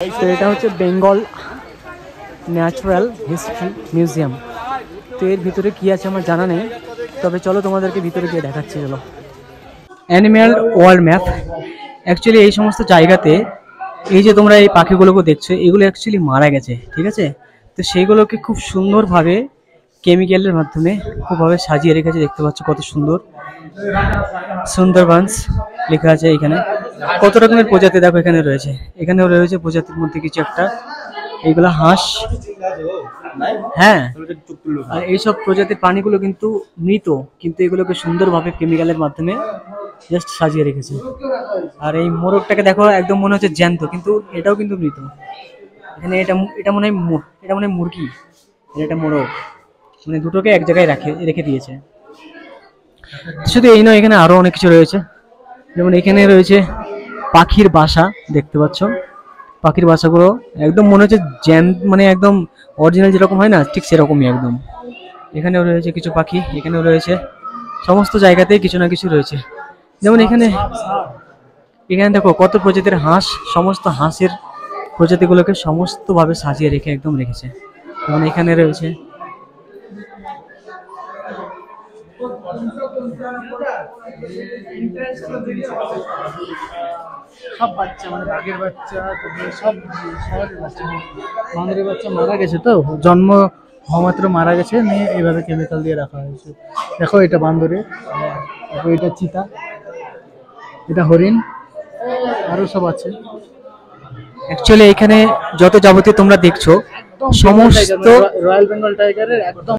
তো এটা হচ্ছে বেঙ্গল ন্যাচারাল হিস্ট্রি মিউজিয়াম। তো এর ভিতরে কি আছে আমার জানা নেই, তবে চলো তোমাদেরকে ভিতরে গিয়ে দেখাচ্ছি। চলো। Animal world map. অ্যাকচুয়ালি এই সমস্ত জায়গাতে এই যে তোমরা এই পাখিগুলোকে দেখছো, এগুলো অ্যাকচুয়ালি মারা গেছে, ঠিক আছে? তো সেইগুলোকে খুব সুন্দরভাবে কেমিক্যালের মাধ্যমে খুবভাবে সাজিয়ে রেখেছে। দেখতে পাচ্ছ কত সুন্দর। সুন্দরবনস লেখা আছে এখানে। কত রকমের প্রজাতি দেখো এখানে রয়েছে। এখানেও রয়েছে প্রজাতির মধ্যে কিছু একটা, এইগুলো হাঁস। হ্যাঁ, আর এইসব প্রজাতির প্রাণীগুলো কিন্তু মৃত, কিন্তু এগুলোকে সুন্দরভাবে কেমিক্যালের মাধ্যমে জাস্ট সাজিয়ে রেখেছে। আর এই মোরগটাকে দেখো, একদম মনে হচ্ছে জ্যান্ত, কিন্তু এটাও কিন্তু মৃত। এখানে এটা মনে হয় মুরগি, এটা মোরগ, মানে দুটোকে এক জায়গায় রেখে দিয়েছে। শুধু এই নয়, এখানে আরো অনেক কিছু রয়েছে। যেমন এখানে রয়েছে পাখির বাসা, দেখতে পাচ্ছ পাখির বাসাগুলো একদম মনে হচ্ছে মানে একদম অরিজিনাল যেরকম হয় না, ঠিক সেরকমই একদম। এখানেও রয়েছে কিছু পাখি, এখানেও রয়েছে, সমস্ত জায়গাতেই কিছু না কিছু রয়েছে। যেমন এখানে দেখো কত প্রজাতির হাঁস, সমস্ত হাঁসের প্রজাতিগুলোকে সমস্তভাবে সাজিয়ে রেখে একদম রেখেছে। যেমন এখানে রয়েছে সব বাচ্চা, মানে বাঘের বাচ্চা, সব শহরের বাচ্চা, বাঁদরের বাচ্চা মারা গেছে, তো জন্ম হওয়া মাত্র মারা গেছে, নিয়ে এইভাবে কেমিক্যাল দিয়ে রাখা হয়েছে। দেখো এটা বান্দরে, দেখো এটা চিতা, এটা হরিণ, আরো সব আছে। অ্যাকচুয়ালি এখানে যত যাবতীয় তোমরা দেখছো সমস্ত রয়্যাল বেঙ্গল টাইগারের একদম